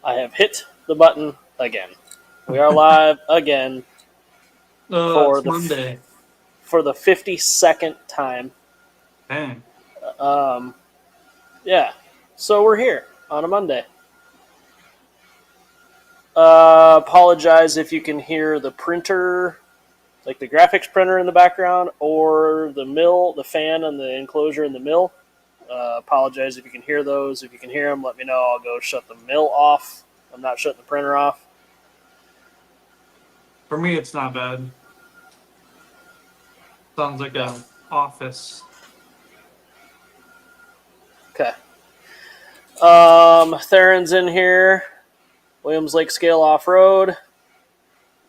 I have hit the button again. We are live again Oh, for it's the Monday. for the 52nd time. Dang. Um, yeah. So we're here on a Monday. Apologize if you can hear the printer, like the graphics printer in the background, or the mill, the fan, and the enclosure in the mill. Apologize if you can hear those. If you can hear them, let me know. I'll go shut the mill off. I'm not shutting the printer off. For me, it's not bad. Sounds like Yeah. a office. Okay. Theron's in here. Williams Lake Scale Off Road.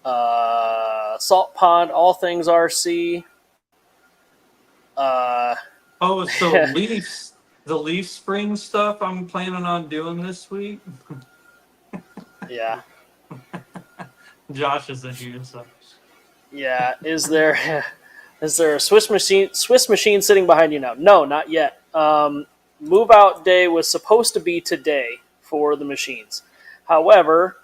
Salt Pond, all things RC. Uh, Oh, so Leafs, the Leaf Spring stuff I'm planning on doing this week. yeah. Josh isn't here, so. Yeah. Is there a Swiss machine sitting behind you now? No, not yet. Move out day was supposed to be today for the machines. However,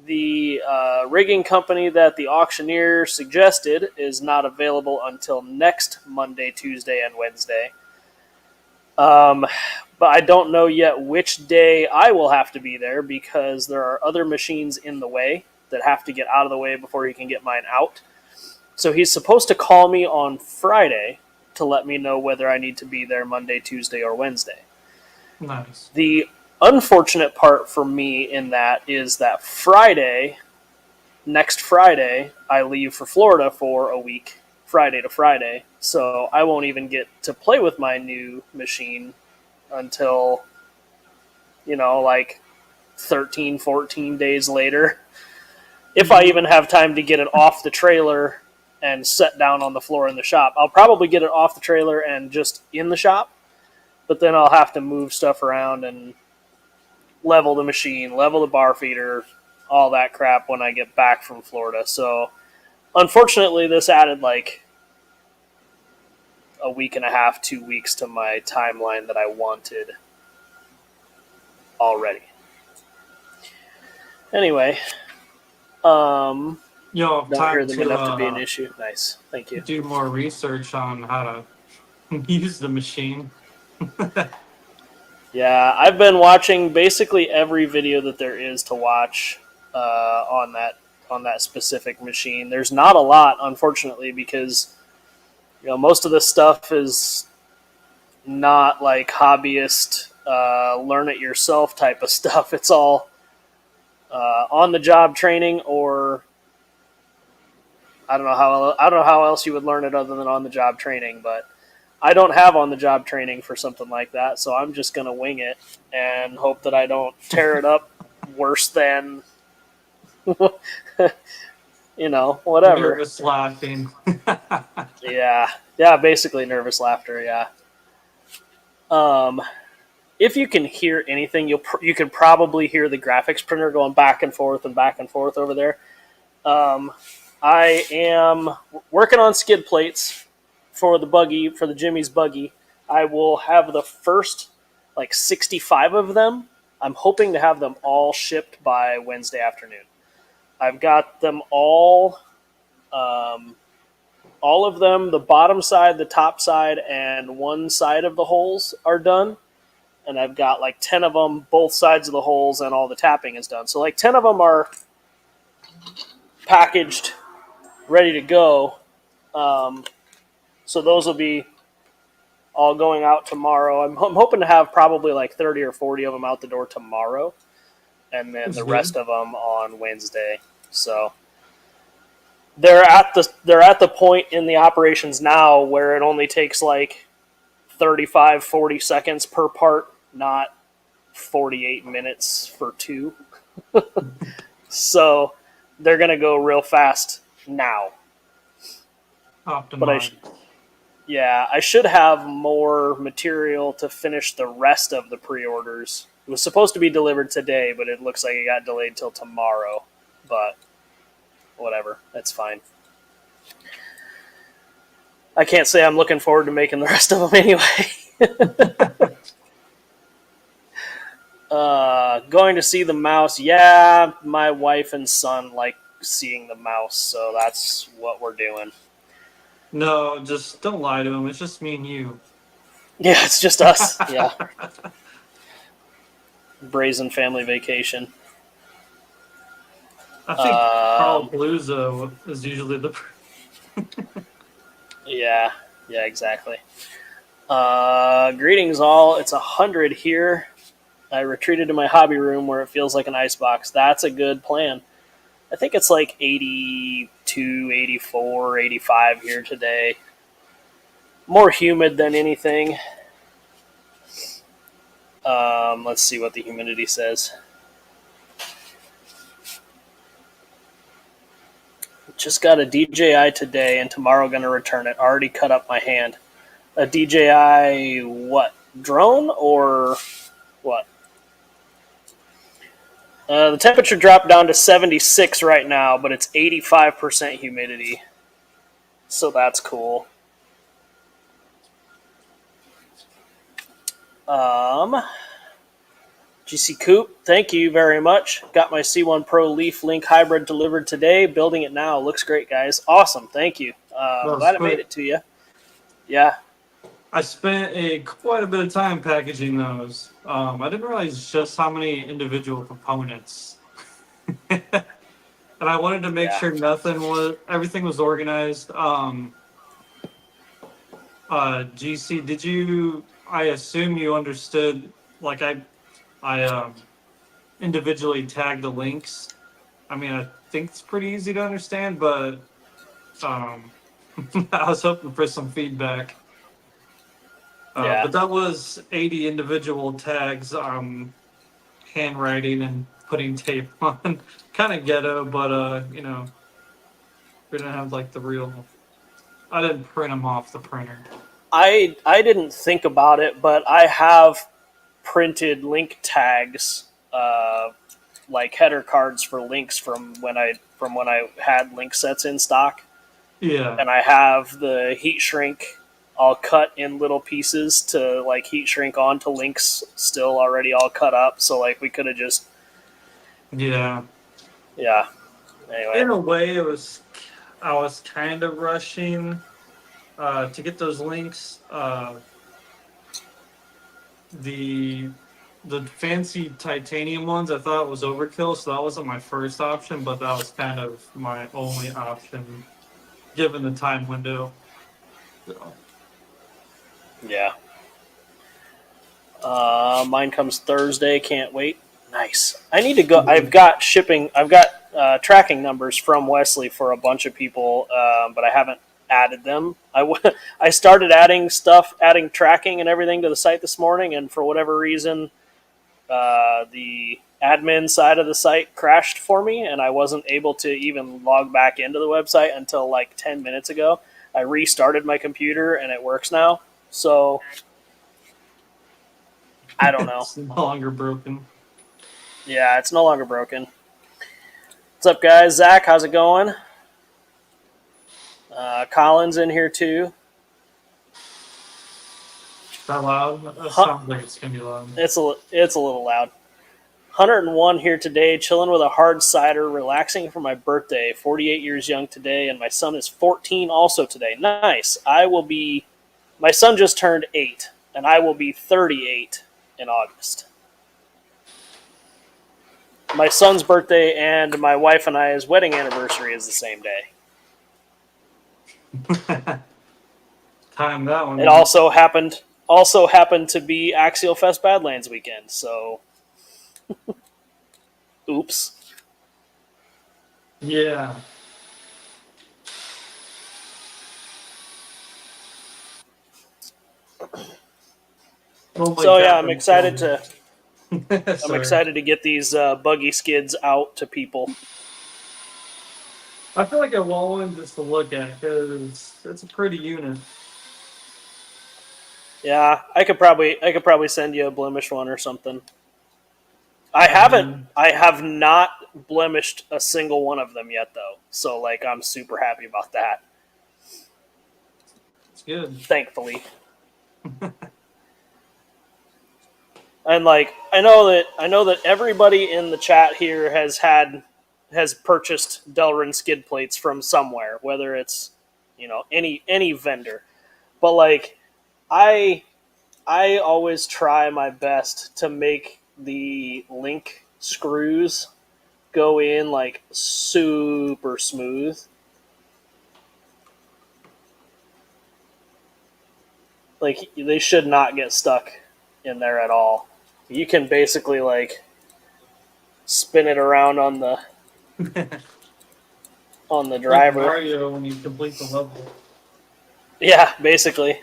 the rigging company that the auctioneer suggested is not available until next Monday, Tuesday, and Wednesday. But I don't know yet which day I will have to be there because there are other machines in the way that have to get out of the way before he can get mine out. So he's supposed to call me on Friday to let me know whether I need to be there Monday, Tuesday, or Wednesday. Nice. The unfortunate part for me in that is that next Friday, I leave for Florida for a week, Friday to Friday. So I won't even get to play with my new machine until, like 13, 14 days later. If I even have time to get it off the trailer and set down on the floor in the shop. I'll probably get it off the trailer and just in the shop, but then I'll have to move stuff around and level the machine, level the bar feeder, all that crap when I get back from Florida. So unfortunately, this added like a week and a half, 2 weeks to my timeline that I wanted already. Anyway, You'll have don't hear time them enough to be an to issue. Nice, thank you. do more research on how to use the machine. Yeah, I've been watching basically every video that there is to watch on that specific machine. There's not a lot, unfortunately, because most of this stuff is not like hobbyist, learn it yourself type of stuff. It's all on the job training, or I don't know how else you would learn it other than on the job training, but I don't have on the job training for something like that, so I'm just going to wing it and hope that I don't tear it up worse than, whatever. Nervous laughing. Yeah, basically nervous laughter, yeah. If you can hear anything, you can probably hear the graphics printer going back and forth over there. I am working on skid plates for the Jimmy's Buggy. I will have the first 65 of them. I'm hoping to have them all shipped by Wednesday afternoon. I've got them all of them, the bottom side, the top side, and one side of the holes are done. And I've got 10 of them, both sides of the holes, and all the tapping is done. So 10 of them are packaged, ready to go. So those will be all going out tomorrow. I'm hoping to have probably 30 or 40 of them out the door tomorrow, and then That's the good. rest of them on Wednesday. So they're at the point in the operations now where it only takes 35, 40 seconds per part, not 48 minutes for two. So they're going to go real fast now. Optimized. But I should have more material to finish the rest of the pre-orders. It was supposed to be delivered today, but it looks like it got delayed till tomorrow. But whatever, that's fine. I can't say I'm looking forward to making the rest of them anyway. Going to see the mouse. Yeah, my wife and son like seeing the mouse, so that's what we're doing. No, just don't lie to him. It's just me and you. Yeah, it's just us. Yeah. Brazen family vacation. I think Carl Palooza is usually the. Yeah, exactly. Greetings all. It's 100 here. I retreated to my hobby room where it feels like an icebox. That's a good plan. I think it's like 82, 84, 85 here today. More humid than anything. Let's see what the humidity says. Just got a DJI today and tomorrow going to return it. Already cut up my hand. A DJI what? Drone or what? The temperature dropped down to 76 right now, but it's 85% humidity. So that's cool. GC Coop, thank you very much. Got my C1 Pro Leaf Link Hybrid delivered today. Building it now. Looks great, guys. Awesome. Thank you. Glad I made it to you. Yeah. I spent quite a bit of time packaging those. I didn't realize just how many individual components. And I wanted to make sure everything was organized. GC, did you? I assume you understood. Like I individually tagged the links. I mean, I think it's pretty easy to understand, but I was hoping for some feedback. But that was 80 individual tags, handwriting and putting tape on. Kind of ghetto, but we didn't have like the real. I didn't print them off the printer. I didn't think about it, but I have printed link tags, like header cards for links from when I had link sets in stock. Yeah. And I have the heat shrink all cut in little pieces to like heat shrink onto links still already all cut up. So like we could have just. Yeah. Anyway. In a way, I was kind of rushing to get those links. The fancy titanium ones I thought was overkill, so that wasn't my first option, but that was kind of my only option given the time window. So. Yeah. Mine comes Thursday. Can't wait. Nice. I need to go. I've got tracking numbers from Wesley for a bunch of people, but I haven't added them. I started adding tracking and everything to the site this morning, and for whatever reason, the admin side of the site crashed for me, and I wasn't able to even log back into the website until like 10 minutes ago. I restarted my computer, and it works now. So I don't know. It's no longer broken. Yeah, it's no longer broken. What's up, guys? Zach, how's it going? Colin's in here too. Is that loud? That sounds like it's gonna be loud. It's a little loud. 101 here today, chilling with a hard cider, relaxing for my birthday. 48 years young today, and my son is 14 also today. Nice. My son just turned 8, and I will be 38 in August. My son's birthday and my wife and I's wedding anniversary is the same day. Time that one. It also happened to be Axial Fest Badlands weekend, so oops. Yeah. So yeah, I'm excited to get these buggy skids out to people. I feel like I want one just to look at because it's a pretty unit. Yeah, I could probably send you a blemished one or something. I have not blemished a single one of them yet though. So like I'm super happy about that. It's good. Thankfully. And like I know that everybody in the chat here has purchased Delrin skid plates from somewhere, whether it's any vendor. But like I I always try my best to make the link screws go in like super smooth. Like they should not get stuck in there at all. You can basically like spin it around on the Like driver. Mario when you complete the level. Yeah, basically.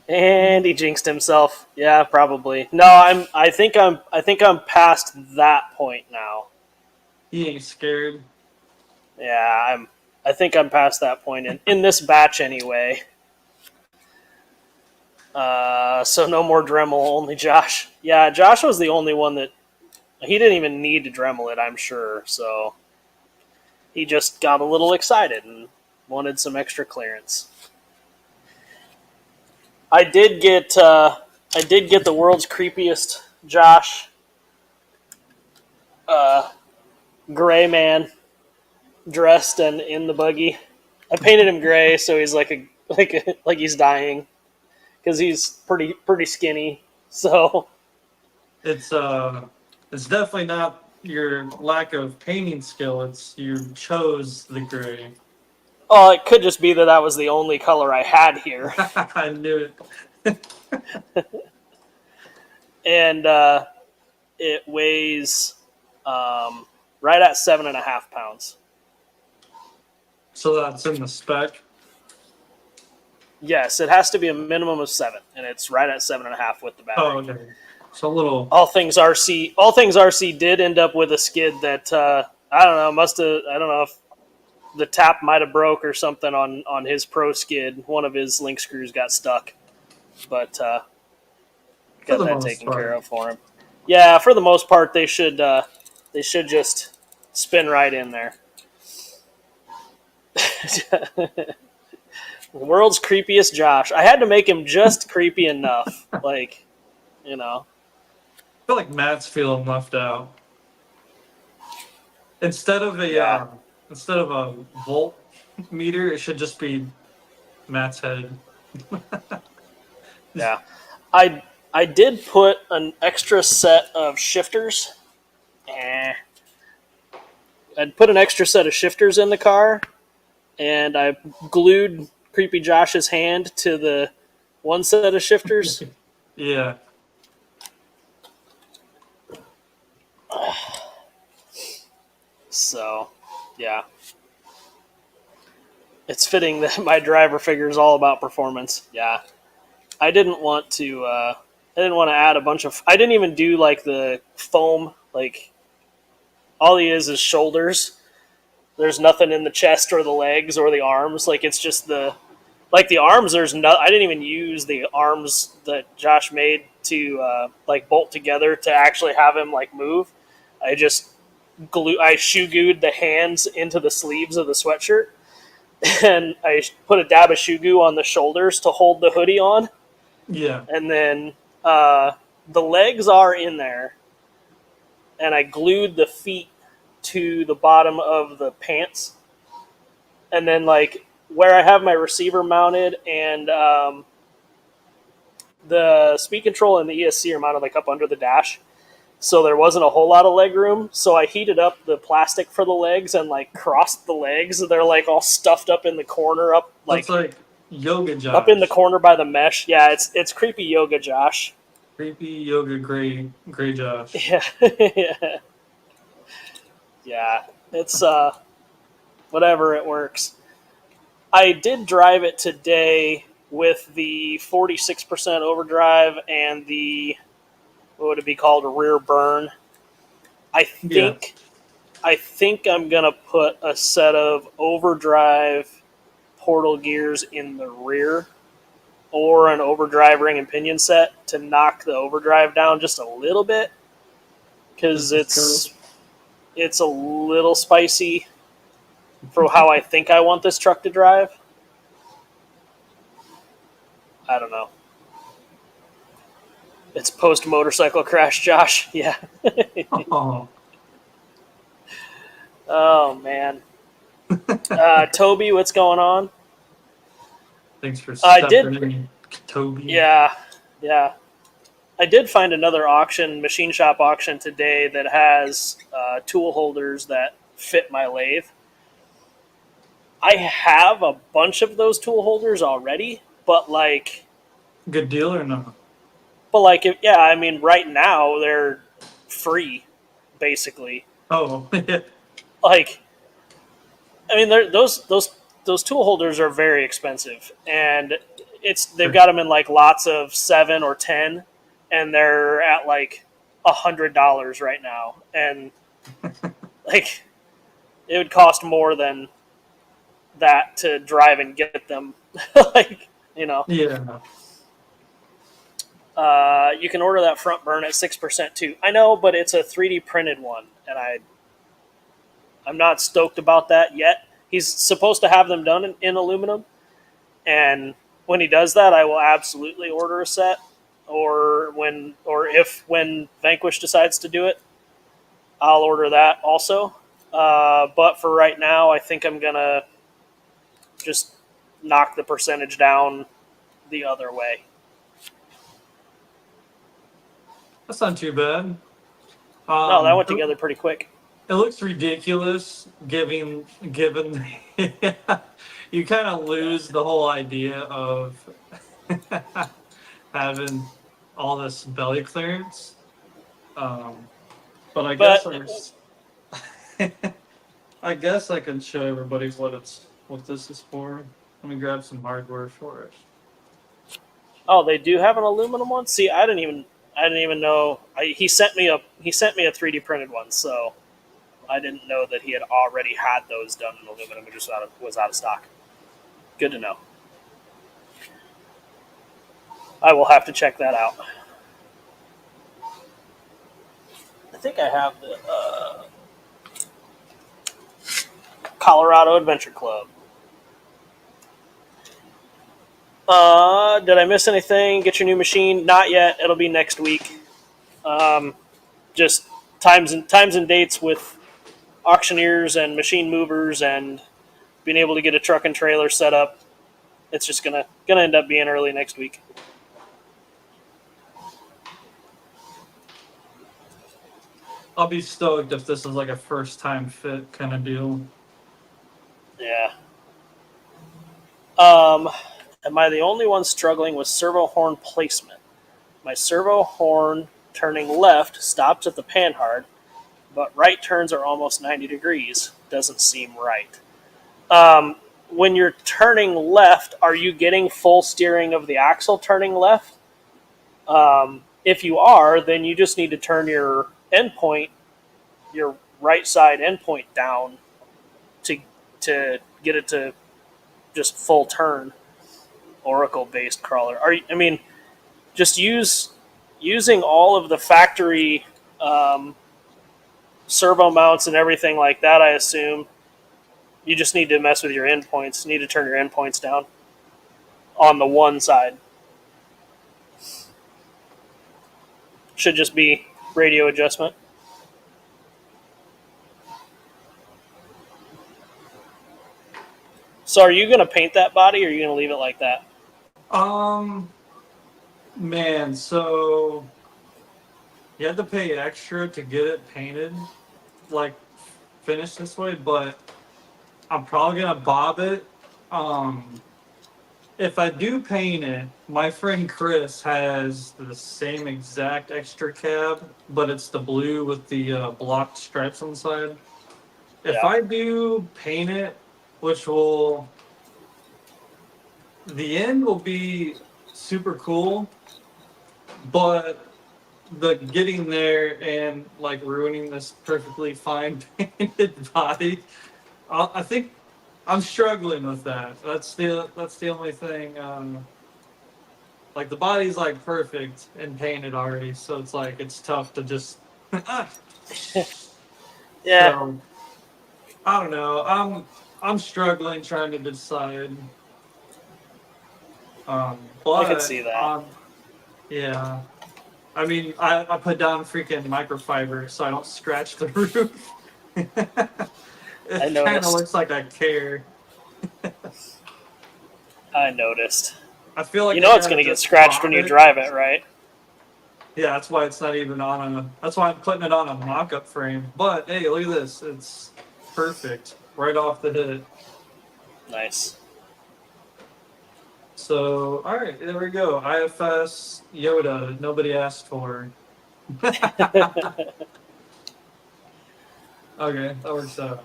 And he jinxed himself. Yeah, probably. No, I think I'm past that point now. He ain't scared. Yeah, I think I'm past that point in this batch anyway. So no more Dremel, only Josh. Yeah, Josh was the only one that he didn't even need to Dremel it, I'm sure. So he just got a little excited and wanted some extra clearance. I did get the world's creepiest Josh gray man dressed and in the buggy. I painted him gray so he's like he's dying because he's pretty skinny. So It's definitely not your lack of painting skill. It's you chose the gray. oh, it could just be that was the only color I had here. I knew it. And it weighs right at 7.5 pounds. So that's in the spec. Yes, it has to be a minimum of 7, and it's right at 7.5 with the battery. Oh, okay. So a little. All things RC did end up with a skid that I don't know. I don't know if the tap might have broke or something on his pro skid. One of his link screws got stuck, but got that taken care of for him. Yeah, for the most part, they should just spin right in there. The world's creepiest Josh. I had to make him just creepy enough, like, you know. I feel like Matt's feeling left out. Instead of a volt meter, it should just be Matt's head. Yeah, I did put an extra set of shifters. I'd put an extra set of shifters in the car, and I glued Creepy Josh's hand to the one set of shifters. Yeah. So, yeah. It's fitting that my driver figure is all about performance. Yeah. I didn't want to add a bunch of... I didn't even do, like, the foam. Like, all he is shoulders. There's nothing in the chest or the legs or the arms. Like, it's just the... Like, the arms, there's no... I didn't even use the arms that Josh made to, bolt together to actually have him, like, move. I just... I shoe glued the hands into the sleeves of the sweatshirt, and I put a dab of shoe glue on the shoulders to hold the hoodie on. Yeah. And then the legs are in there, and I glued the feet to the bottom of the pants. And then, like, where I have my receiver mounted and the speed control and the ESC are mounted, like, up under the dash. So there wasn't a whole lot of leg room. So I heated up the plastic for the legs and, like, crossed the legs. They're, like, all stuffed up in the corner, up like... That's like Yoga Josh. Up in the corner by the mesh. Yeah, it's creepy Yoga Josh. Creepy Yoga Gray Josh. Yeah. Yeah. It's whatever, it works. I did drive it today with the 46% overdrive and the, what would it be called, a rear burn. I think I'm gonna put a set of overdrive portal gears in the rear, or an overdrive ring and pinion set to knock the overdrive down just a little bit, because it's a little spicy for how I think I want this truck to drive. I don't know. It's post motorcycle crash, Josh. Yeah. Oh, Oh man. Toby, what's going on? thanks for I did. stepping in, Toby. Yeah, yeah. I did find another auction, machine shop auction today that has tool holders that fit my lathe. I have a bunch of those tool holders already, but Good deal or no? yeah, I mean, right now they're free, basically. Oh, Like, I mean, those tool holders are very expensive, and they've got them in like lots of 7 or 10, and they're at like $100 right now, and like it would cost more than that to drive and get them. like you know, yeah. you can order that front burn at 6% too. I know, but it's a 3D printed one, and I'm not stoked about that yet. He's supposed to have them done in aluminum, and when he does that, I will absolutely order a set. Or when Vanquish decides to do it, I'll order that also. But for right now, I think I'm gonna just knock the percentage down the other way. That's not too bad. No, that went together pretty quick. It looks ridiculous, given you kind of lose the whole idea of having all this belly clearance. But I guess But I guess I can show everybody what this is for. Let me grab some hardware for it. oh, they do have an aluminum one. See, I didn't even know. He sent me a 3D printed one, so I didn't know that he had already had those done in aluminum. It just was out of stock. Good to know. I will have to check that out. I think I have the Colorado Adventure Club. Did I miss anything? Get your new machine? Not yet. It'll be next week. Just times and dates with auctioneers and machine movers and being able to get a truck and trailer set up. It's just gonna end up being early next week. I'll be stoked if this is like a first time fit kind of deal. Yeah. Am I the only one struggling with servo horn placement? My servo horn turning left stops at the panhard, but right turns are almost 90 degrees. Doesn't seem right. When you're turning left, are you getting full steering of the axle turning left? If you are, then you just need to turn your endpoint, your right side endpoint down to get it to just full turn. Oracle based crawler. I mean, just using all of the factory servo mounts and everything like that. I assume you just need to mess with your endpoints. You need to turn your endpoints down on the one side. Should just be radio adjustment. So are you going to paint that body or are you going to leave it like that? Man, so you had to pay extra to get it painted, like finished this way, but I'm probably gonna bob it. If I do paint it, my friend Chris has the same exact extra cab, but it's the blue with the blocked stripes on the side. If Yeah. I do paint it, the end will be super cool, but the getting there and like ruining this perfectly fine painted body, I think I'm struggling with that. That's the only thing. Like the body's like perfect and painted already, so it's like it's tough to just. Yeah. So I don't know. I'm struggling trying to decide. But I could see that. yeah. I mean, I put down freaking microfiber so I don't scratch the roof. I It kind of noticed. looks like I care. I noticed. I feel You like I know it's gotta going to get just scratched when bob you it. drive it, right? Yeah, that's why it's not even on a. That's why I'm putting it on a mock-up frame. But hey, look at this. It's perfect right off the hit. Nice. So, all right, there we go. IFS Yoda. Nobody asked for. Okay, that works out.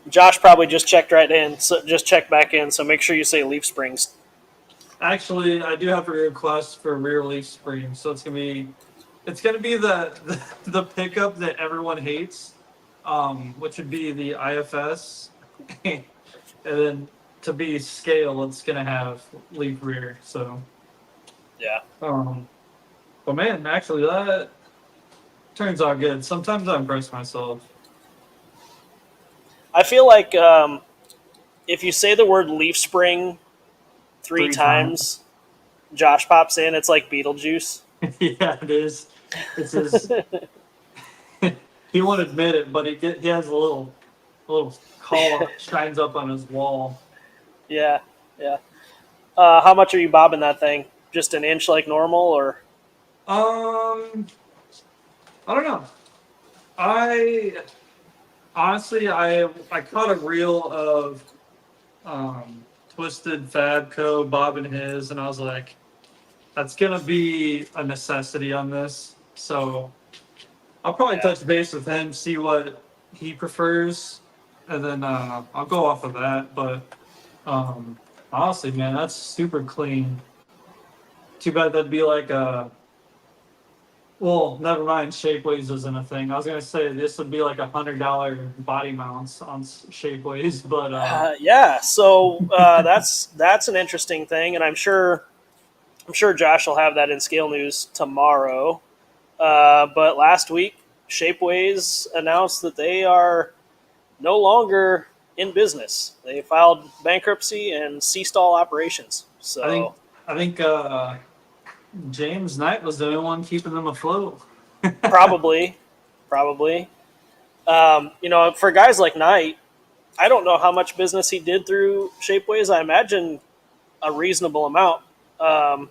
Josh probably just checked right in, so just checked back in. So make sure you say leaf springs. Actually, I do have a request for rear leaf spring, so it's gonna be the pickup that everyone hates, which would be the IFS, and then to be scale, it's gonna have leaf rear. So, Yeah. um, but man, actually, that turns out good. Sometimes I impress myself. I feel like if you say the word leaf spring three 3 times. times, Josh pops in. It's like Beetlejuice. Yeah, it is. It's his. He won't admit it, but he has a little call that shines up on his wall. Yeah. Yeah. How much are you bobbing that thing? Just an inch like normal, or Um, I don't know. I honestly, I caught a reel of Twisted Fabco Bob and his, and I was like, that's gonna be a necessity on this. So I'll probably yeah. touch base with him, see what he prefers, and then I'll go off of that. But honestly, man, that's super clean. Too bad that'd be like a. Well, never mind. Shapeways isn't a thing. I was gonna say this would be like $100 body mounts on Shapeways, but Yeah. So that's an interesting thing, and I'm sure Josh will have that in scale news tomorrow. But last week, Shapeways announced that they are no longer in business. They filed bankruptcy and ceased all operations. I think So I think James Knight was the only one keeping them afloat. probably, probably, for guys like Knight, I don't know how much business he did through Shapeways. I imagine a reasonable amount. Um,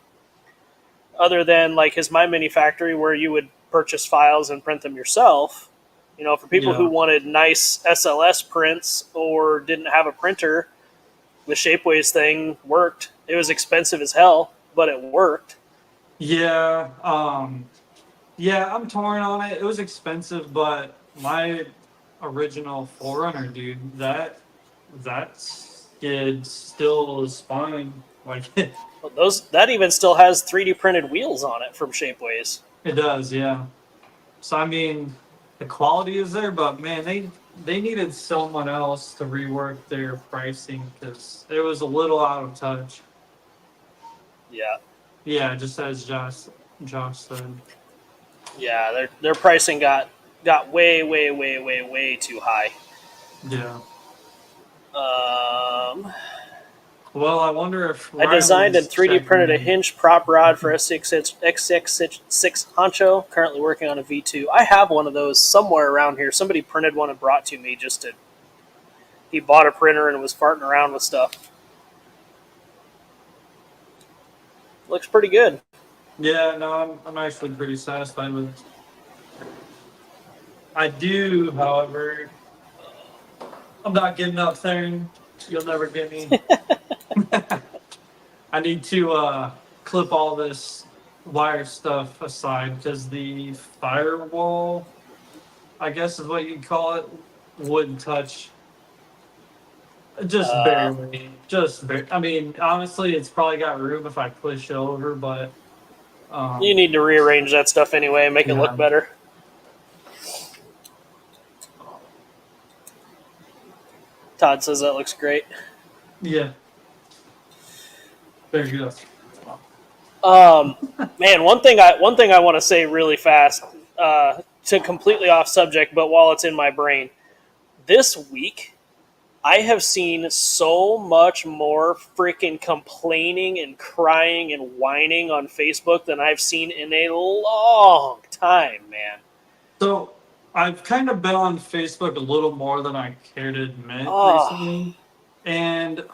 Other than like his My Mini factory, where you would purchase files and print them yourself. For people who Yeah, wanted nice SLS prints or didn't have a printer, the Shapeways thing worked. It was expensive as hell, but it worked. yeah, yeah. I'm torn on it. It was expensive, but my original Forerunner, dude, that skid still is fine. Like Those that even still has 3D printed wheels on it from Shapeways. it does, yeah. So I mean, the quality is there, but man, they needed someone else to rework their pricing because it was a little out of touch. Yeah, Yeah, just as Josh said. yeah. Their pricing got way way way way way too high. Yeah. Um, Well, I wonder if I designed and Riley's 3D checking printed a in. Hinged Prop Rod for SX6 Honcho. Currently working on a V2. I have one of those somewhere around here. Somebody printed one and brought to me just to. He bought a printer and was farting around with stuff. Looks pretty good. Yeah, no, I'm actually pretty satisfied with it. I do, however, I'm not getting up there. You'll never get me. I need to clip all this wire stuff aside because the firewall, I guess is what you'd call it, wouldn't touch. Just Uh, barely. Just barely. I mean, honestly, it's probably got room if I push over, but you um, need to rearrange that stuff anyway and make it look yeah, better. Todd says that looks great. yeah. There you go. Um, Man, one thing I want to say really fast, to completely off subject, but while it's in my brain, this week I have seen so much more freaking complaining and crying and whining on Facebook than I've seen in a long time, man. So I've kind of been on Facebook a little more than I care to admit Oh, recently. And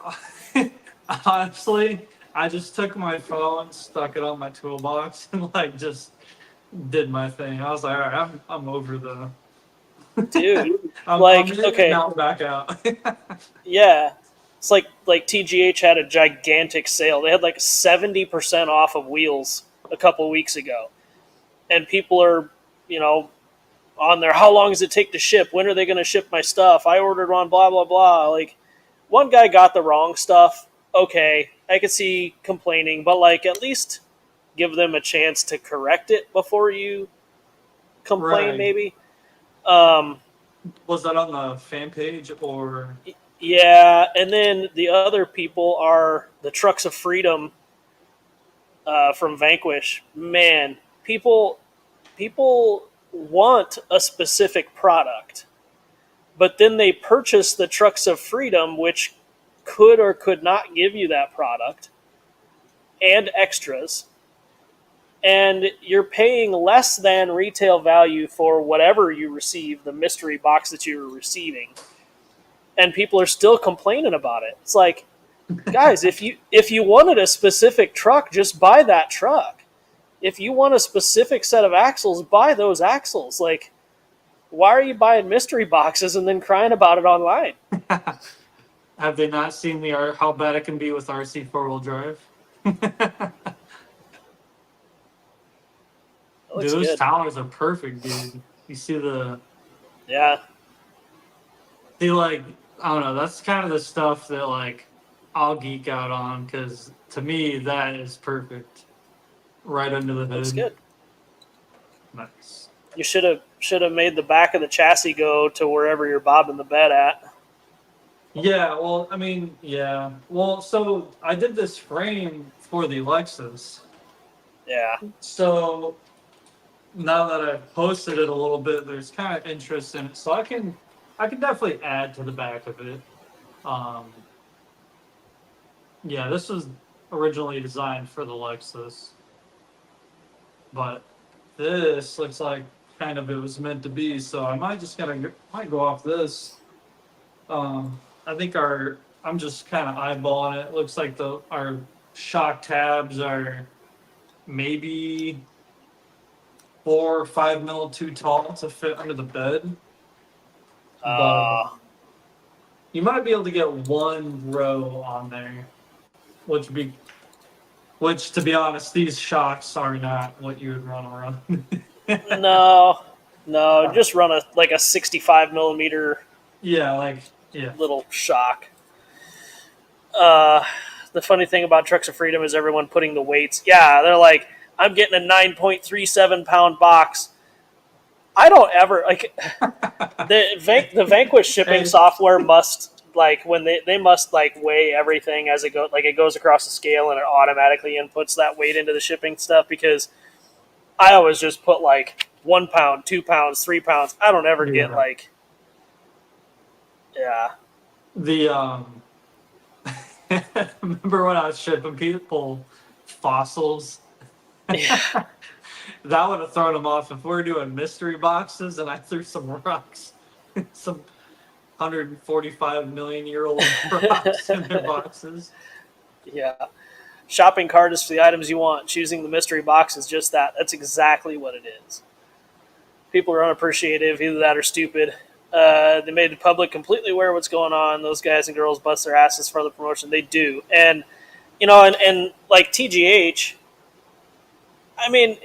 honestly, I just took my phone, stuck it on my toolbox, and like just did my thing. I was like, all right, I'm over the dude. I'm Like, in and okay, now back out. yeah. It's like TGH had a gigantic sale. They had like 70% off of wheels a couple weeks ago. And people are, you know, on there, how long does it take to ship? When are they going to ship my stuff? I ordered on blah blah blah. Like, one guy got the wrong stuff. Okay, I could see complaining, but like at least give them a chance to correct it before you complain. Right. Maybe. Um, Was that on the fan page or yeah, and then the other people are the Trucks of Freedom from Vanquish. Man, people want a specific product, but then they purchase the Trucks of Freedom, which could or could not give you that product and extras, and you're paying less than retail value for whatever you receive, the mystery box that you're receiving, and people are still complaining about it. It's like, guys, if you wanted a specific truck, just buy that truck. If you want a specific set of axles, buy those axles. Like, why are you buying mystery boxes and then crying about it online? have they not seen the how bad it can be with RC four-wheel drive? It Dude, looks those good. towers are perfect, dude. You see the Yeah, like I don't know. That's kind of the stuff that like I'll geek out on because to me that is perfect. Right under the looks hood. good. Nice. You should have made the back of the chassis go to wherever you're bobbing the bed at. Yeah, well, I mean, yeah. Well, so I did this frame for the Lexus. Yeah. So now that I've posted it a little bit, there's kind of interest in it. So I can definitely add to the back of it. Um, yeah, this was originally designed for the Lexus, but this looks like kind of it was meant to be. So I might just might go off this. I think I'm just kind of eyeballing it. Looks like our shock tabs are maybe 4 or 5 mil too tall to fit under the bed, but Uh, you might be able to get one row on there, which would be which to be honest, these shocks are not what you would run around. no, no, just run a 65 millimeter Yeah, like yeah, little shock. Uh, the funny thing about Trucks of Freedom is everyone putting the weights. Yeah, they're like, I'm getting a 9.37 pound box. I don't ever like the Vanquish shipping hey, software must like when they must like weigh everything as it goes, like it goes across the scale and it automatically inputs that weight into the shipping stuff, because I always just put like 1 pound, 2 pounds, 3 pounds. I don't ever get yeah. like, yeah. The remember when I was shipping people fossils? That would have thrown them off if we're doing mystery boxes and I threw some rocks, some 145 million year old rocks in their boxes. Yeah. Shopping cart is for the items you want. Choosing the mystery box is just that. That's exactly what it is. People are unappreciative, either that or stupid. They made the public completely aware of what's going on. Those guys and girls bust their asses for the promotion. They do. And, and like TGH, I mean,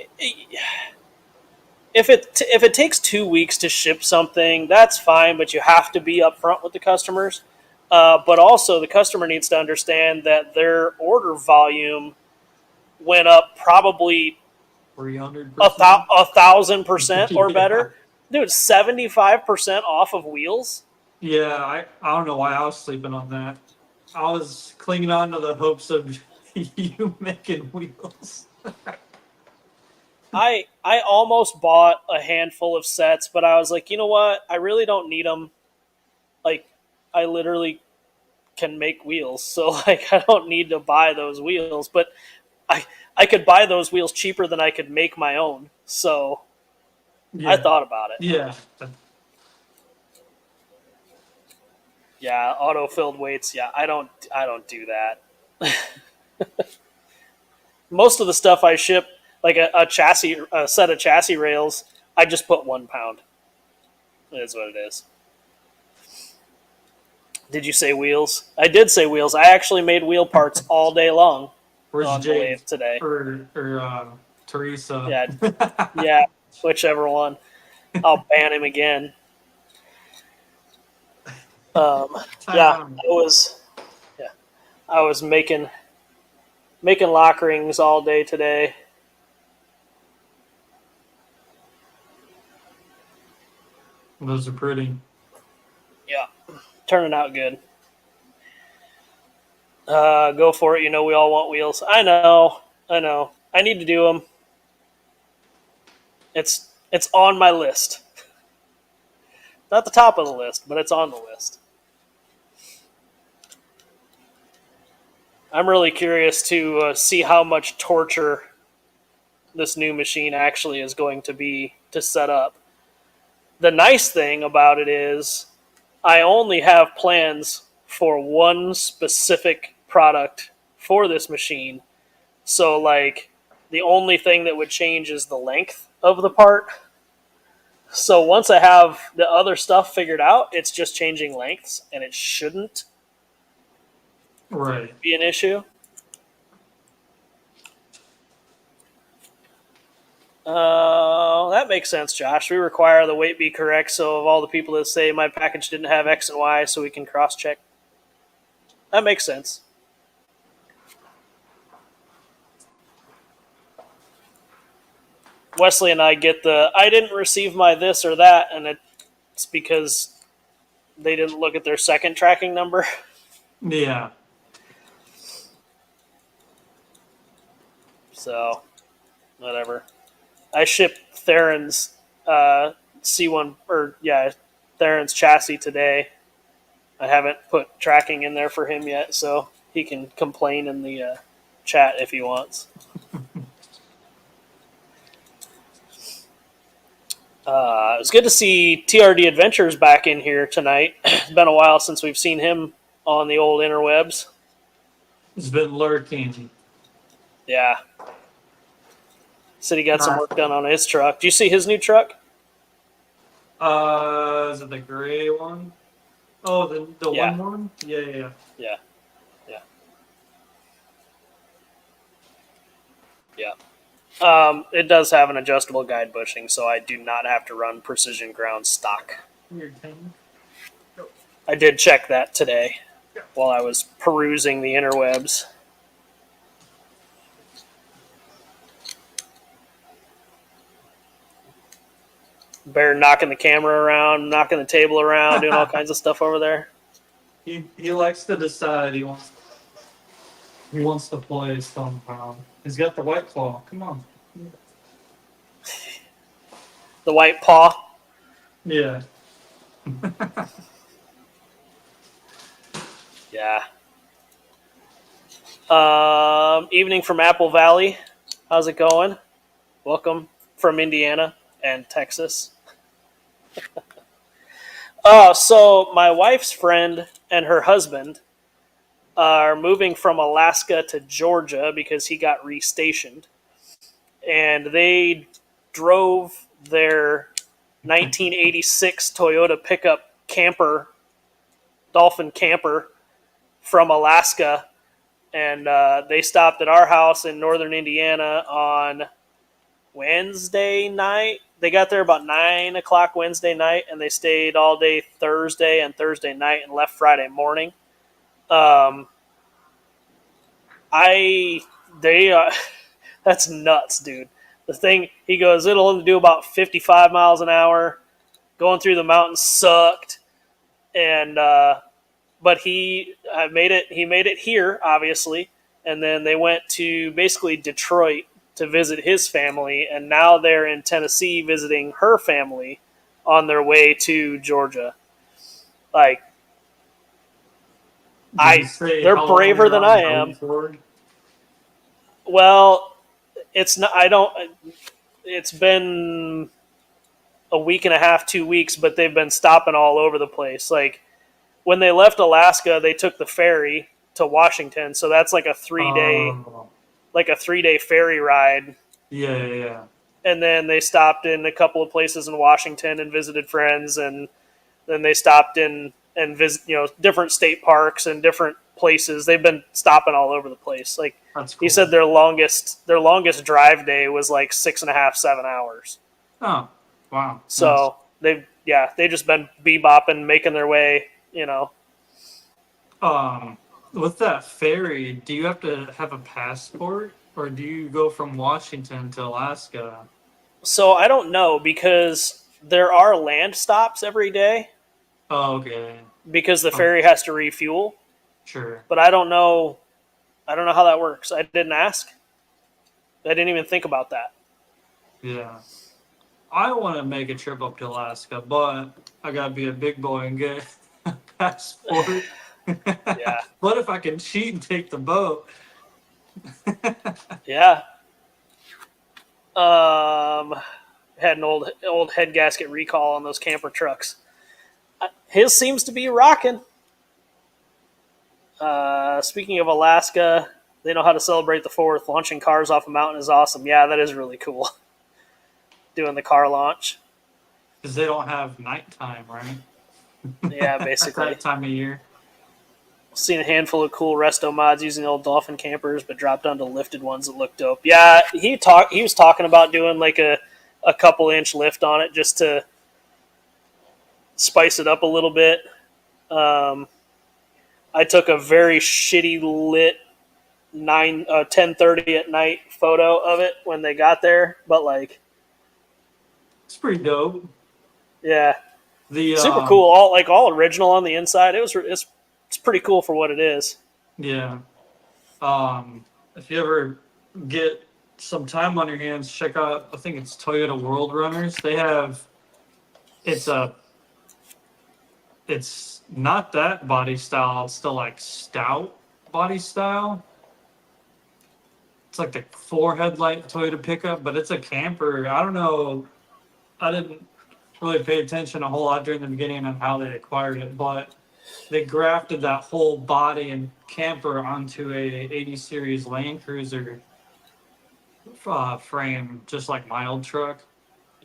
if it takes 2 weeks to ship something, that's fine, but you have to be upfront with the customers. But also, the customer needs to understand that their order volume went up probably 300%. 1,000% or Yeah. better. Dude, 75% off of wheels. Yeah, I don't know why I was sleeping on that. I was clinging on to the hopes of you making wheels. I almost bought a handful of sets, but I was like, you know what? I really don't need them. Like, I literally can make wheels, so like I don't need to buy those wheels. But I could buy those wheels cheaper than I could make my own. So I Yeah. thought about it. Yeah. Yeah, auto filled weights. Yeah, I don't do that. Most of the stuff I ship, like a set of chassis rails, I just put 1 pound. It is what it is. Did you say wheels? I did say wheels. I actually made wheel parts all day long Where's on the Jade lathe today. or Teresa? Yeah, yeah, whichever one. I'll ban him again. Yeah, yeah, I was making lock rings all day today. Those are pretty. Yeah, turning out good. Go for it. You know we all want wheels. I know. I need to do them. It's on my list. Not the top of the list, but it's on the list. I'm really curious to see how much torture this new machine actually is going to be to set up. The nice thing about it is I only have plans for one specific product for this machine. So, like, the only thing that would change is the length of the part. So, once I have the other stuff figured out, it's just changing lengths, and it shouldn't Right. be an issue. That makes sense, Josh. We require the weight be correct, so of all the people that say my package didn't have X and Y, so we can cross-check. That makes sense. Wesley and I get I didn't receive my this or that, and it's because they didn't look at their second tracking number. Yeah. So, whatever. I shipped Theron's C1, Theron's chassis today. I haven't put tracking in there for him yet, so he can complain in the chat if he wants. It was good to see TRD Adventures back in here tonight. It's been a while since we've seen him on the old interwebs. It's been lurking. Yeah. Said he got some work done on his truck. Do you see his new truck? Is it the gray one? Oh, the Yeah. one? Yeah. Yeah. It does have an adjustable guide bushing, so I do not have to run precision ground stock. I did check that today while I was perusing the interwebs. Bear knocking the camera around, knocking the table around, doing all kinds of stuff over there. He likes to decide. He wants to play somehow. He's got the white claw. Come on. The white paw. Yeah. Yeah. Evening from Apple Valley. How's it going? Welcome from Indiana and Texas. So my wife's friend and her husband are moving from Alaska to Georgia because he got restationed. And they drove their 1986 Toyota pickup camper, Dolphin camper, from Alaska. And they stopped at our house in northern Indiana on Wednesday night. They got there about 9 o'clock Wednesday night, and they stayed all day Thursday and Thursday night and left Friday morning. That's nuts, dude. The thing, he goes, it'll only do about 55 miles an hour. Going through the mountains sucked. And, but he made it here, obviously. And then they went to basically Detroit to visit his family. And now they're in Tennessee visiting her family on their way to Georgia. Like, Did he say They're how long braver you're than on I going am. for? Well, it's not. I don't. It's been a week and a half, 2 weeks, but they've been stopping all over the place. Like when they left Alaska, they took the ferry to Washington, so that's like a 3 day, Oh, like a 3 day ferry ride. yeah. And then they stopped in a couple of places in Washington and visited friends, and then they stopped in and visit, different state parks and different places. They've been stopping all over the place. Like That's he cool. said, their longest drive day was like 6.5, 7 hours. Oh, wow. Nice. So they just been bebopping, making their way. Um, with that ferry, do you have to have a passport, or do you go from Washington to Alaska? So I don't know because there are land stops every day Oh, okay. because the Oh, ferry has to refuel. sure. But I don't know. I don't know how that works. I didn't ask. I didn't even think about that. Yeah. I want to make a trip up to Alaska, but I gotta be a big boy and get a passport. Yeah, What if I can cheat and take the boat? yeah. Had an old head gasket recall on those camper trucks. His seems to be rocking. Speaking of Alaska, they know how to celebrate the 4th. Launching cars off a mountain is awesome. Yeah, that is really cool. Doing the car launch. Because they don't have nighttime, right? Yeah, At basically. that time of year. Seen a handful of cool resto mods using old dolphin campers, but dropped down to lifted ones that look dope. Yeah, he was talking about doing like a couple inch lift on it just to spice it up a little bit. I took a very shitty lit 10:30 at night photo of it when they got there, but like, It's pretty dope. yeah, The super cool. All original on the inside. It's pretty cool for what it is. yeah. If you ever get some time on your hands, check out, I think it's Toyota World Runners. They have it's a it's not that body style, it's still like stout body style. It's like the 4 headlight Toyota pickup, but it's a camper. I don't know. I didn't really pay attention a whole lot during the beginning on how they acquired it, but they grafted that whole body and camper onto a 80 series Land Cruiser frame, just like my old truck.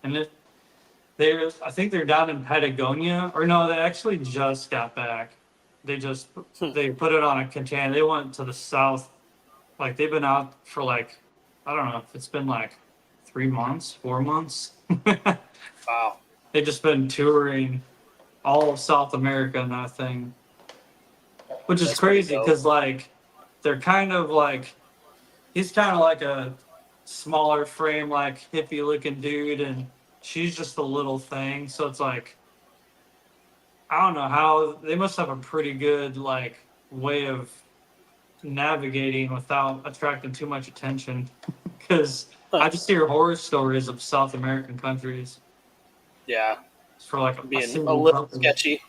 And I think they're down in Patagonia, or no, they actually just got back. They put it on a container. They went to the south. Like they've been out for like, I don't know if it's been like 3 months, 4 months. Wow. They've just been touring all of South America and that thing, which is That's pretty crazy dope. because like they're kind of like he's kind of like a smaller frame, like hippie looking dude, and she's just a little thing. So it's like I don't know how they must have a pretty good like way of navigating without attracting too much attention because I just hear horror stories of South American countries Yeah, for like a being a single little company. sketchy.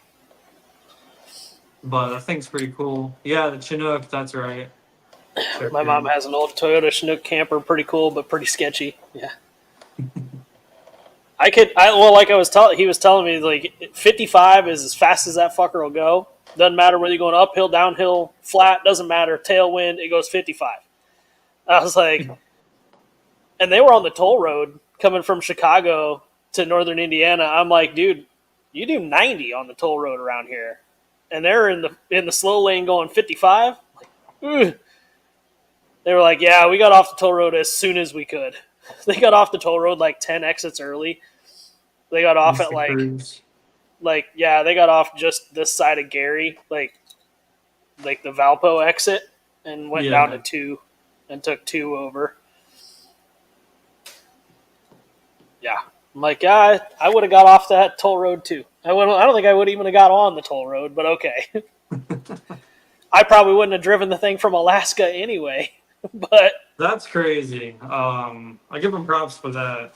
But I think it's pretty cool. Yeah, the Chinook, that's right. My mom has an old Toyota Chinuk Camper, pretty cool, but pretty sketchy. Yeah. Like I was telling, he was telling me like 55 is as fast as that fucker will go. Doesn't matter whether you're going uphill, downhill, flat, doesn't matter. Tailwind, it goes 55. I was like, and they were on the toll road coming from Chicago to northern Indiana. I'm like, dude, you do 90 on the toll road around here, and they're in the slow lane going 55. Like, ugh. They were like, yeah, we got off the toll road as soon as we could. They got off the toll road like 10 exits early. They got off at they got off just this side of Gary, like the Valpo exit, and went down to 2 and took 2 over. Yeah. I'm like, yeah, I would have got off that toll road too. I don't think I would even have got on the toll road, but okay. I probably wouldn't have driven the thing from Alaska anyway. But that's crazy. I give them props for that.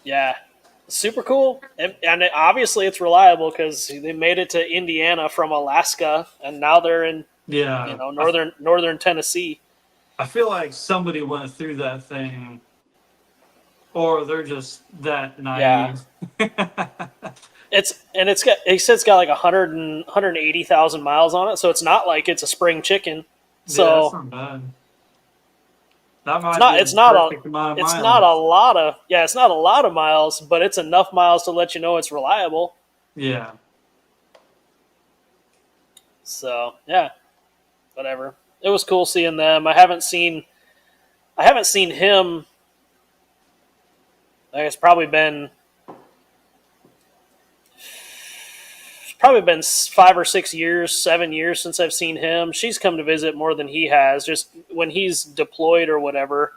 yeah, super cool, and obviously it's reliable because they made it to Indiana from Alaska, and now they're in Yeah. Northern Tennessee. I feel like somebody went through that thing, or they're just that Yeah. naive. He said it's got like 180,000 miles on it, so it's not like it's a spring chicken. Yeah, that's So not bad. That it's might not be it's the not a perfect amount of it's not mileage. a lot of it's not a lot of miles, but it's enough miles to let you know it's reliable. Yeah. So yeah, whatever. It was cool seeing them. I haven't seen him. It's probably been 5 or 6 years, 7 years since I've seen him. She's come to visit more than he has. Just when he's deployed or whatever,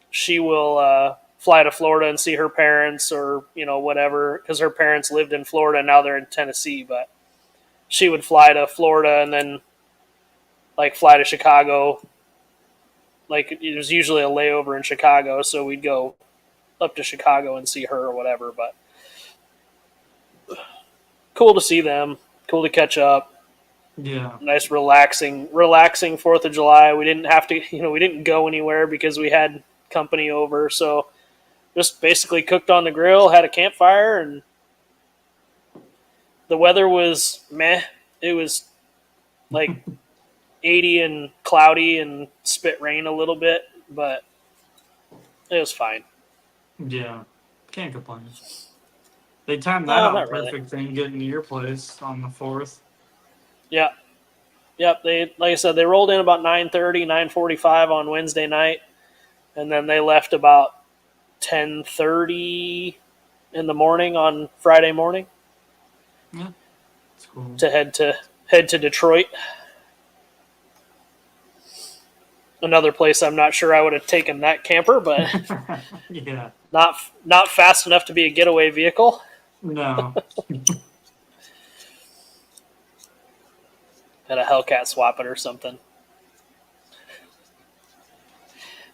she will fly to Florida and see her parents, or whatever, because her parents lived in Florida and now they're in Tennessee. But she would fly to Florida and then like fly to Chicago. Like there's usually a layover in Chicago, so we'd go up to Chicago and see her or whatever. But cool to see them. Cool to catch up. Yeah. Nice relaxing 4th of July. We didn't have to, we didn't go anywhere because we had company over. So just basically cooked on the grill, had a campfire, and the weather was meh. It was like 80 and cloudy and spit rain a little bit, but it was fine. Yeah. Can't complain. They timed that No, out not really. perfect thing getting to your place on the 4th. Yeah. Yep. They, like I said, they rolled in about 9:30, 9:45 on Wednesday night, and then they left about 10:30 in the morning on Friday morning. Yeah. That's cool. To head to Detroit. Another place I'm not sure I would have taken that camper, but Yeah. not fast enough to be a getaway vehicle. No. Had a Hellcat swap it or something.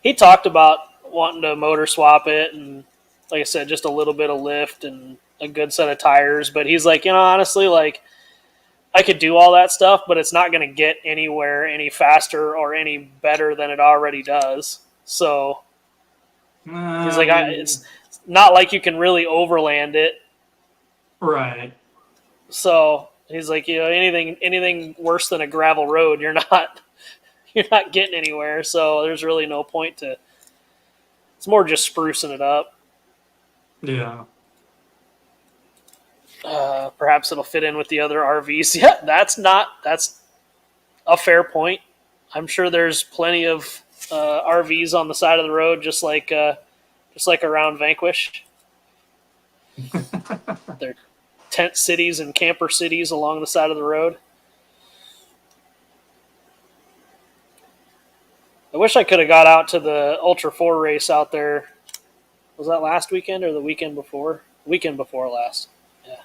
He talked about wanting to motor swap it, and like I said, just a little bit of lift and a good set of tires. But he's like, honestly, like I could do all that stuff, but it's not going to get anywhere any faster or any better than it already does. So he's like, it's not like you can really overland it. Right. So he's like, anything worse than a gravel road, you're not getting anywhere. So there's really no point to. It's more just sprucing it up. Yeah. Perhaps it'll fit in with the other RVs. Yeah, that's a fair point. I'm sure there's plenty of RVs on the side of the road, just like around Vanquish. They're tent cities and camper cities along the side of the road. I wish I could have got out to the Ultra 4 race out there. Was that last weekend or the weekend before? Weekend before last. Yeah.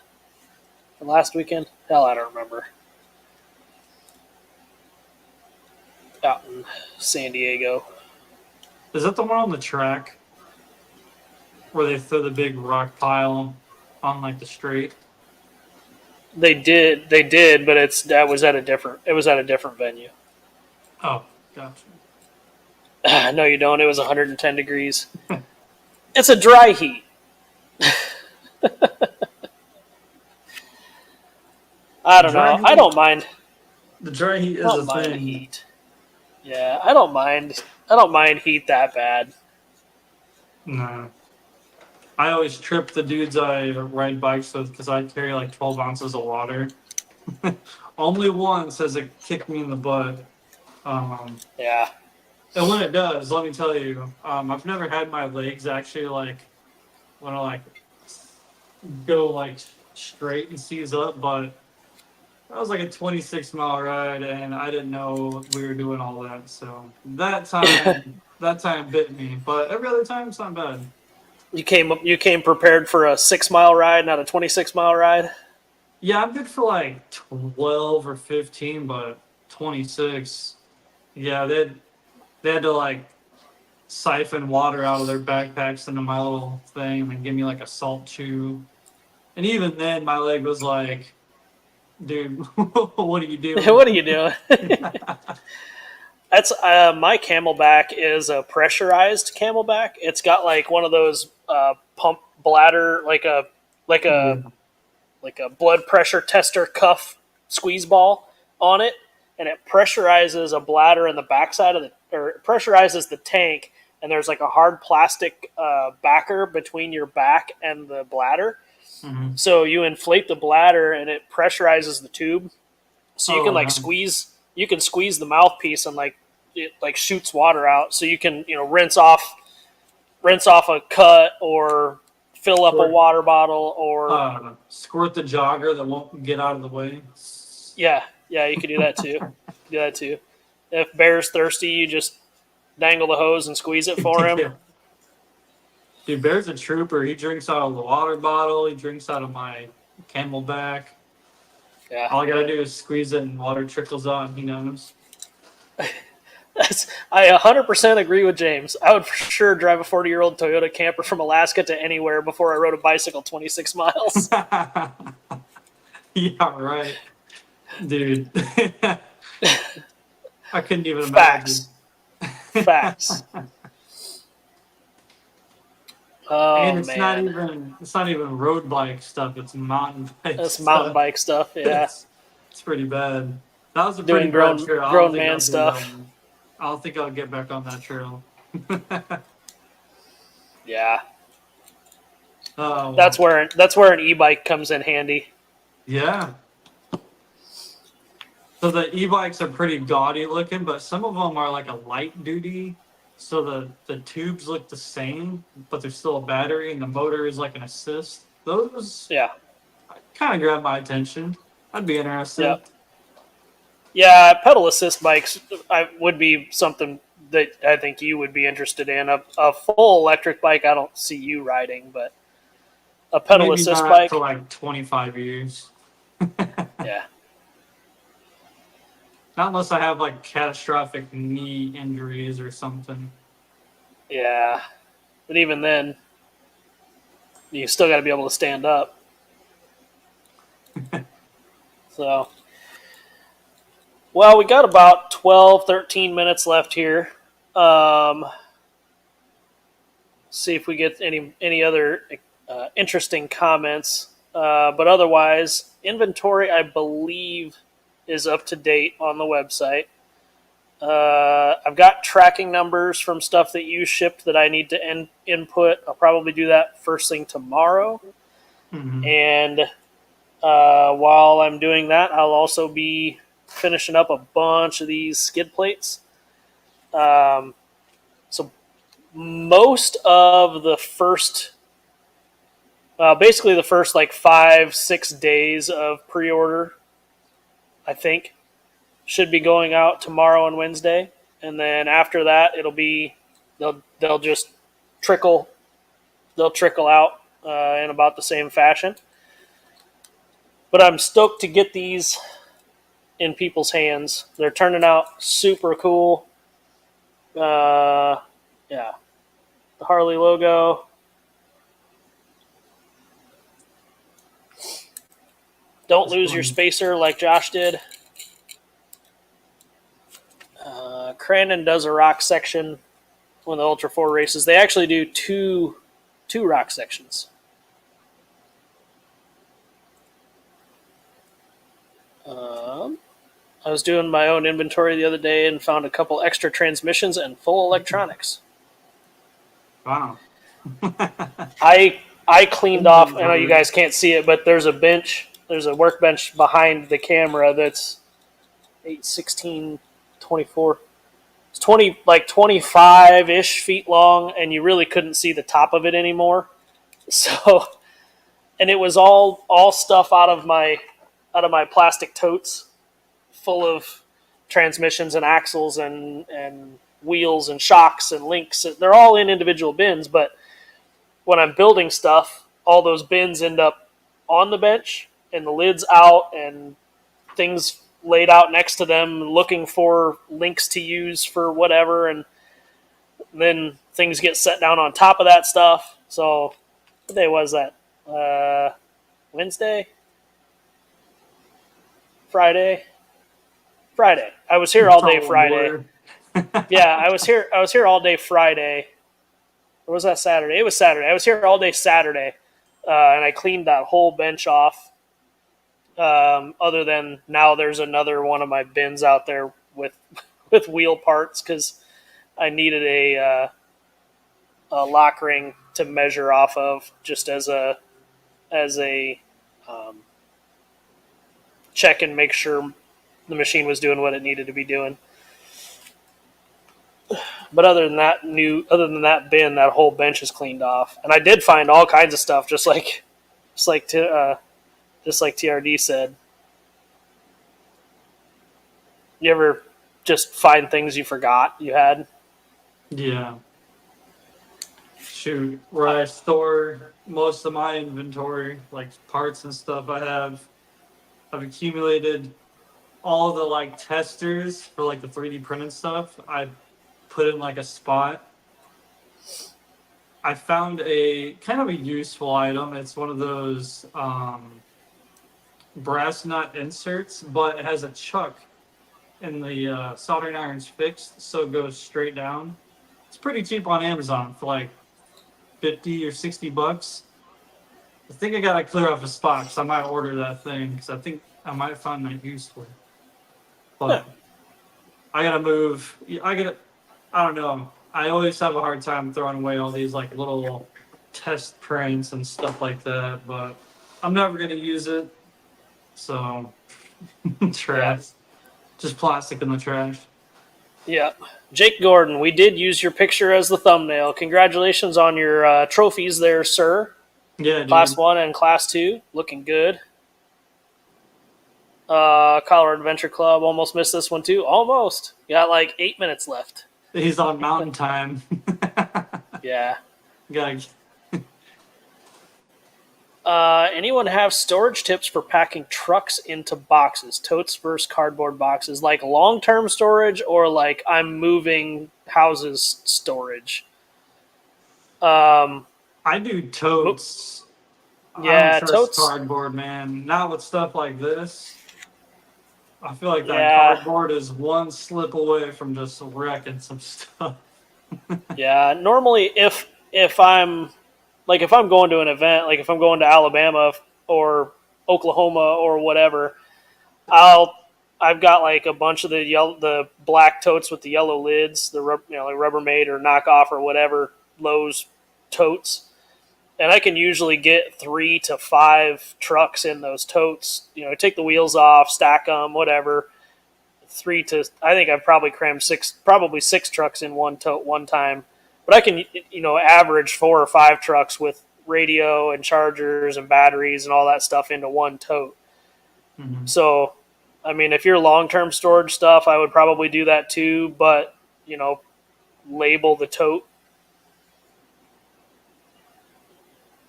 The last weekend? Hell, I don't remember. Out in San Diego. Is that the one on the track where they throw the big rock pile on like the straight? They did, but it was at a different venue. Oh, gotcha. No, you don't. It was 110 degrees. It's a dry heat. I don't know. I don't mind. The dry heat is a thing. Heat. Yeah, I don't mind. I don't mind heat that bad. No. I always trip the dudes I ride bikes with because I carry like 12 ounces of water. Only once has it kicked me in the butt. Yeah. And when it does, let me tell you, I've never had my legs actually like want to like go like straight and seize up, but that was like a 26-mile ride, and I didn't know we were doing all that. So that time bit me, but every other time it's not bad. You came prepared for a 6-mile ride, not a 26-mile ride. Yeah, I'm good for like 12 or 15, but 26. Yeah, they had to like siphon water out of their backpacks into my little thing and give me like a salt chew. And even then, my leg was like dude, what are you doing? What are you doing? That's my Camelback is a pressurized Camelback. It's got like one of those pump bladder, like Yeah. a like a blood pressure tester cuff squeeze ball on it, and it pressurizes a bladder in the backside of or it pressurizes the tank. And there's like a hard plastic backer between your back and the bladder. Mm-hmm. So you inflate the bladder and it pressurizes the tube. So you can Oh, like squeeze the mouthpiece and like it like shoots water out. So you can rinse off a cut or fill up a squirt, water bottle or squirt the jogger that won't get out of the way. yeah, you could do that too. Do that too. If Bear's thirsty, you just dangle the hose and squeeze it for him. Yeah. Dude, Bear's a trooper. He drinks out of the water bottle. He drinks out of my Camelback. Yeah. All I gotta do is squeeze it and water trickles out and he knows. I 100% agree with James. I would for sure drive a 40-year-old Toyota Camper from Alaska to anywhere before I rode a bicycle 26 miles. Yeah, right. Dude. I couldn't even Facts. imagine. Facts. Oh, And it's man. not even road bike stuff, it's mountain bike That's stuff. mountain bike stuff, yeah. It's pretty bad. That was a Doing pretty bad trail. grown man stuff. I don't think I'll get back on that trail. Yeah. Oh, That's where an e-bike comes in handy. yeah. So the e-bikes are pretty gaudy looking, but some of them are like a light duty. So the tubes look the same, but there's still a battery and the motor is like an assist. Those Yeah. kind of grab my attention. I'd be interested. Yep. Yeah, pedal assist bikes would be something that I think you would be interested in. A full electric bike, I don't see you riding, but a pedal Maybe assist not bike, for like 25 years. yeah. Not unless I have like catastrophic knee injuries or something. Yeah. But even then, you still got to be able to stand up. So, well, we got about 12, 13 minutes left here. See if we get any other interesting comments. But otherwise, inventory, I believe, is up to date on the website. I've got tracking numbers from stuff that you shipped that I need to input. I'll probably do that first thing tomorrow. Mm-hmm. And while I'm doing that, I'll also be finishing up a bunch of these skid plates. So most of the first, basically the first like 5-6 days of pre-order, I think, should be going out tomorrow and Wednesday, and then after that, it'll be they'll just trickle out in about the same fashion. But I'm stoked to get these in people's hands. They're turning out super cool. Yeah, the Harley logo. Don't lose your spacer like Josh did. Crandon does a rock section when the Ultra 4 races. They actually do two rock sections. I was doing my own inventory the other day and found a couple extra transmissions and full electronics. Wow. I cleaned off. I know you guys can't see it, but there's a workbench behind the camera that's 8, 16, 24. It's 25-ish feet long, and you really couldn't see the top of it anymore. So, and it was all stuff out of my plastic totes, full of transmissions and axles and wheels and shocks and links. They're all in individual bins, but when I'm building stuff, all those bins end up on the bench and the lid's out and things laid out next to them looking for links to use for whatever, and then things get set down on top of that stuff. So what day was that? Wednesday? Friday. Friday. I was here all It's day all a Friday. blur. Yeah, I was here. I was here all day Friday. Or was that Saturday? It was Saturday. I was here all day Saturday, and I cleaned that whole bench off. Other than now, there's another one of my bins out there with with wheel parts because I needed a lock ring to measure off of, just as a um, check and make sure the machine was doing what it needed to be doing. But other than that bin, that whole bench is cleaned off, and I did find all kinds of stuff, just like TRD said. You ever just find things you forgot you had? Yeah. Shoot, where I store most of my inventory, like parts and stuff I've accumulated all the like testers for like the 3D printed stuff. I put in like a spot. I found a kind of a useful item. It's one of those brass nut inserts, but it has a chuck and the soldering iron's fixed, so it goes straight down. It's pretty cheap on Amazon for like 50 or 60 bucks. I think I gotta clear off a spot because I might order that thing because I think I might find that useful. But I gotta move. I don't know. I always have a hard time throwing away all these like little test prints and stuff like that, but I'm never gonna use it. So trash. Yeah. Just plastic in the trash. Yeah. Jake Gordon, we did use your picture as the thumbnail. Congratulations on your trophies there, sir. Yeah, Class dude. 1 and Class 2. Looking good. Colorado Adventure Club. Almost missed this one, too. Almost. Got like 8 minutes left. He's on mountain time. Yeah. Gotta Anyone have storage tips for packing trucks into boxes, totes versus cardboard boxes, like long-term storage or like I'm moving houses storage? I do totes. I don't Yeah, trust totes. cardboard, man. Not with stuff like this. I feel like that Yeah, cardboard is one slip away from just wrecking some stuff. yeah. Normally, if I'm like if I'm going to an event, like if I'm going to Alabama or Oklahoma or whatever, I'll I've got like a bunch of the black totes with the yellow lids, the like Rubbermaid or knockoff or whatever Lowe's totes, and I can usually get 3 to 5 trucks in those totes. Take the wheels off, stack them, whatever. I think I've probably crammed probably six trucks in one tote one time. But I can average 4 or 5 trucks with radio and chargers and batteries and all that stuff into one tote. Mm-hmm. So, I mean, if you're long-term storage stuff, I would probably do that too. But label the tote.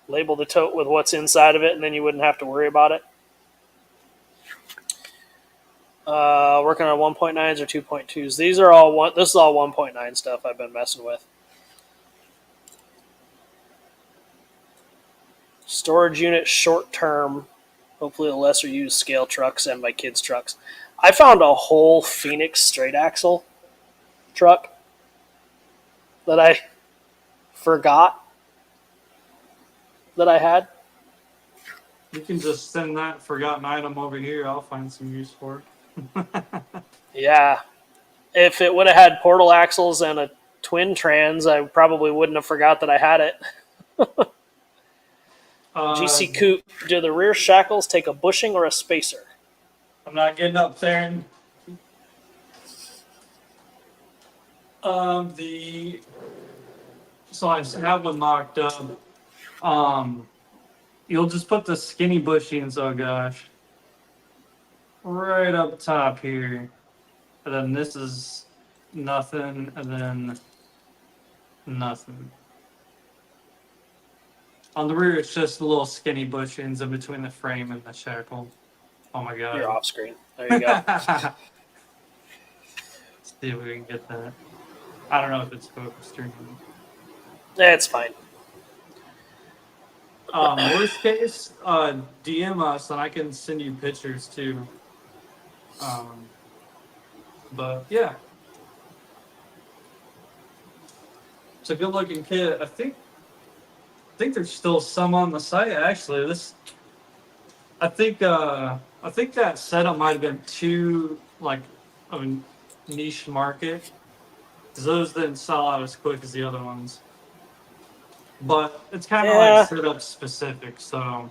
Label the tote with what's inside of it, and then you wouldn't have to worry about it. Working on 1.9s or 2.2s. These are all this is all 1.9 stuff I've been messing with. Storage unit short term. Hopefully the lesser used scale trucks and my kids' trucks. I found a whole Phoenix straight axle truck that I forgot that I had. You can just send that forgotten item over here. I'll find some use for it. Yeah. If it would have had portal axles and a twin trans, I probably wouldn't have forgot that I had it. GC Coupe, do the rear shackles take a bushing or a spacer? I'm not getting up there and so I have one mocked up. You'll just put the skinny bushings, oh gosh, right up top here. And then this is nothing, and then nothing. On the rear, it's just the little skinny bushings in between the frame and the shackle. Oh my god. You're off screen. There you go. Let's see if we can get that. I don't know if it's focused or not. It's fine. Worst case, DM us and I can send you pictures too. Um, but yeah, it's a good looking kit. I think there's still some on the site actually. I think that setup might have been too like of a niche market because those didn't sell out as quick as the other ones. But it's kind of like Yeah, setup specific. So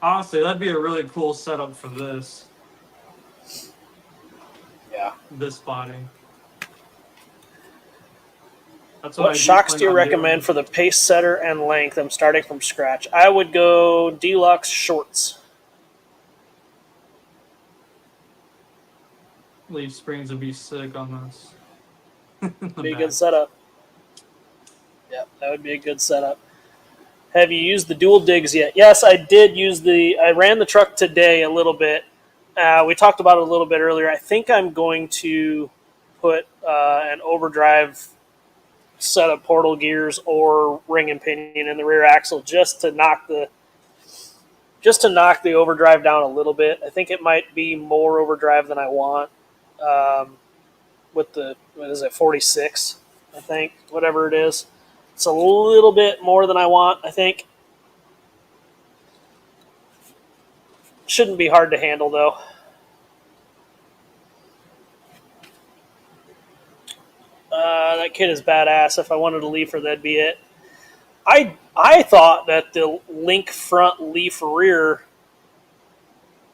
honestly, that'd be a really cool setup for yeah. this body. That's what What I do shocks plan do you on recommend doing. for the pace setter and length? I'm starting from scratch. I would go deluxe shorts. Leaf springs would be sick on this. In the Be a good back. setup. Yeah, that would be a good setup. Have you used the dual digs yet? Yes, I did use I ran the truck today a little bit. We talked about it a little bit earlier. I think I'm going to put an overdrive set of portal gears or ring and pinion in the rear axle just to knock the overdrive down a little bit. I think it might be more overdrive than I want with the what is it 46? I think whatever it is. It's a little bit more than I want. I think shouldn't be hard to handle though. That kid is badass. If I wanted to leaf her, that'd be it. I thought that the link front leaf rear.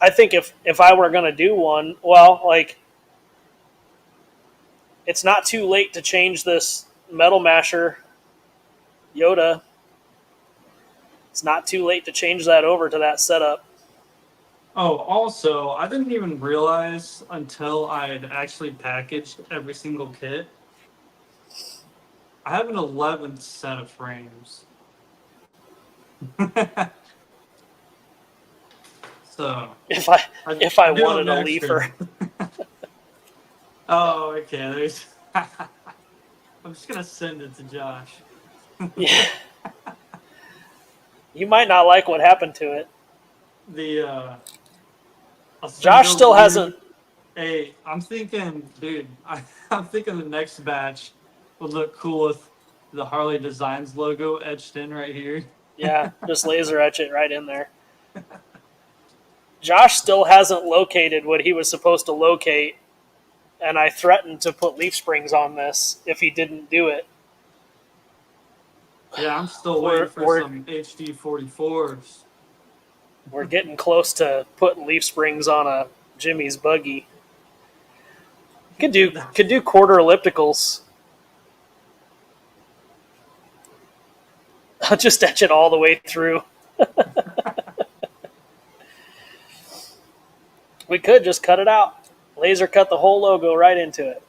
I think if I were gonna do one, well, like it's not too late to change this metal masher Yoda. It's not too late to change that over to that setup. Oh, also, I didn't even realize until I had actually packaged every single kit. I have an 11th set of frames. So If I I, if I I do have wanted an a extra. leafer, Oh, okay. There's. I'm just gonna send it to Josh. yeah, you might not like what happened to it. The I'll send it Josh over still to you. hasn't. Hey, I'm thinking, dude. I'm thinking the next batch would look cool with the Harley Designs logo etched in right here. Yeah, just laser etch it right in there. Josh still hasn't located what he was supposed to locate, and I threatened to put leaf springs on this if he didn't do it. Yeah, I'm still waiting We're for we're some HD 44s. we're getting close to putting leaf springs on a Jimmy's buggy. Could do quarter ellipticals. I'll just etch it all the way through. We could just cut it out. Laser cut the whole logo right into it.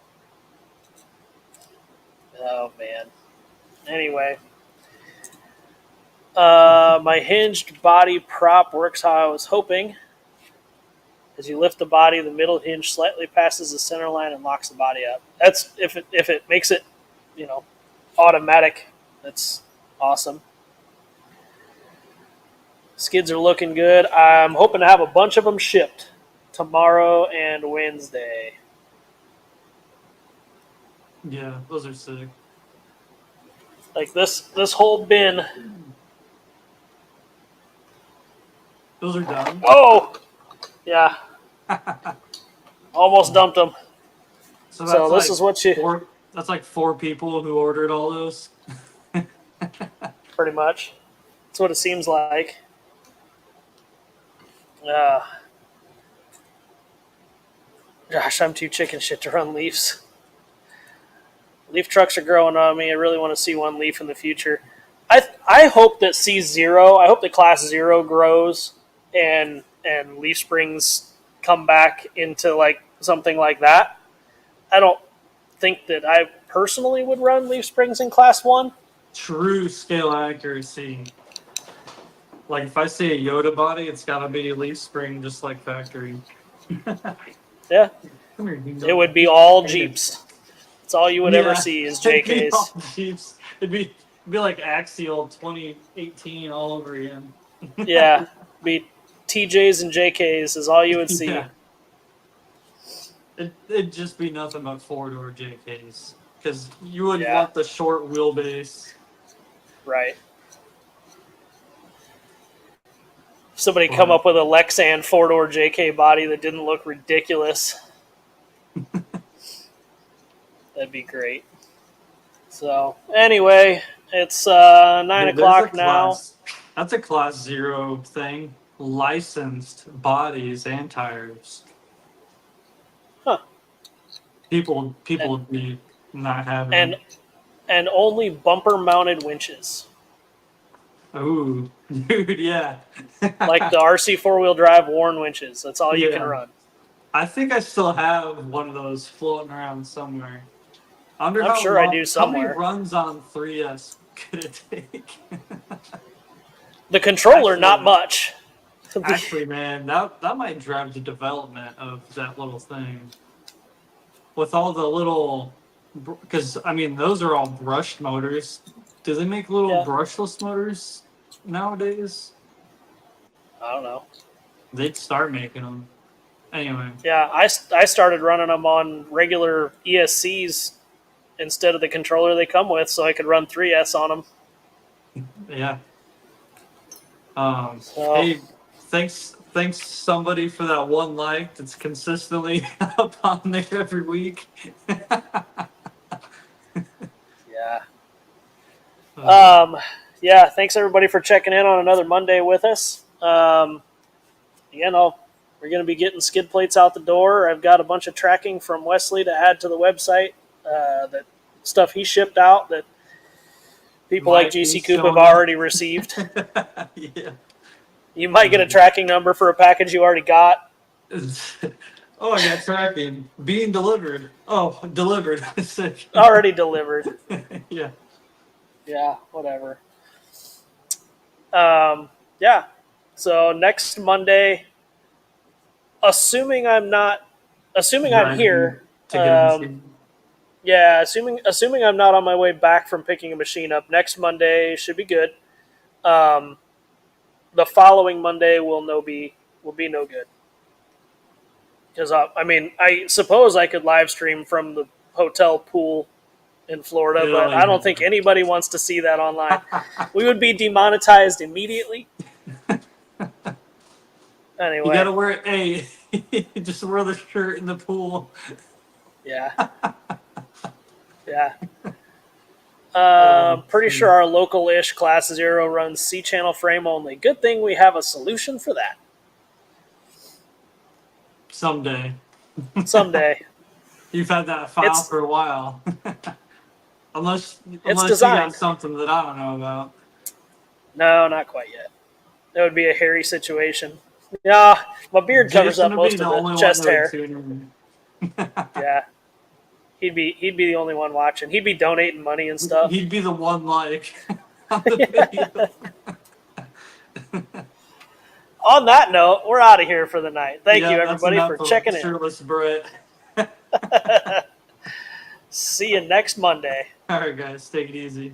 Oh man. Anyway, my hinged body prop works how I was hoping. As you lift the body, the middle hinge slightly passes the center line and locks the body up. That's if it makes it, you know, automatic. That's awesome. Skids are looking good. I'm hoping to have a bunch of them shipped tomorrow and Wednesday. Yeah, those are sick. Like this whole bin. Those are done. Oh, yeah, almost dumped them. So So this is what you that's like four people who ordered all those. pretty much. That's what it seems like. Uh, Gosh, I'm too chicken shit to run leafs. Leaf trucks are growing on me. I really want to see one leaf in the future. I hope that C0. I hope that Class 0 grows and leaf springs come back into like something like that. I don't think that I personally would run leaf springs in Class 1. True scale accuracy. Like if I see a Yoda body, it's gotta be a leaf spring just like factory. Yeah, Come here, it Dingo. would be all Jeeps. That's all you would ever Yeah, see is it'd be all JKs. Jeeps. It'd be like Axial 2018 all over again. Yeah, be TJs and JKs is all you would see. Yeah. It'd just be nothing but 4-door JKs. Because you would Yeah. want the short wheelbase. Right. Somebody come up with a Lexan 4-door JK body that didn't look ridiculous. That'd be great. So, anyway, it's 9 o'clock now. That's a class 0 thing. Licensed bodies and tires. Huh. People would be not having and them. and only bumper mounted winches. Ooh, dude, yeah. Like the RC 4-wheel drive Warn winches. That's all you can run. I think I still have one of those floating around somewhere. I'm sure I do somewhere. How many runs on 3S could it take? The controller, not much. Actually, man, that might drive the development of that little thing. With all the little, because I mean, those are all brushed motors. Do they make little brushless motors nowadays? I don't know. They'd start making them. Anyway. Yeah, I started running them on regular ESCs instead of the controller they come with, so I could run 3S on them. Yeah. Hey, thanks somebody for that one like that's consistently up on there every week. Yeah. Yeah, thanks everybody for checking in on another Monday with us. Again, we're going to be getting skid plates out the door. I've got a bunch of tracking from Wesley to add to the website. That stuff he shipped out that people like GC Coop have already received. Yeah. You might get a tracking number for a package you already got. Oh, I got tracking. Being delivered. Oh, delivered. Already delivered. Yeah. Yeah, whatever. Yeah. So next Monday, assuming I'm here. Yeah, assuming I'm not on my way back from picking a machine up, next Monday should be good. The following Monday will be no good. Because I suppose I could live stream from the hotel pool in Florida, but I don't think anybody wants to see that online. We would be demonetized immediately. Anyway, you gotta wear just wear the shirt in the pool. Yeah. Yeah. Pretty sure our local-ish Class 0 runs C-channel frame only. Good thing we have a solution for that. Someday. You've had that file for a while. unless you got something that I don't know about. No, not quite yet. That would be a hairy situation. Yeah, my beard covers up most of the chest hair. Yeah. He'd be the only one watching. He'd be donating money and stuff. He'd be the one like on the video. On that note, we're out of here for the night. Thank you, everybody, for checking in. Shirtless Brett. See you next Monday. All right, guys. Take it easy.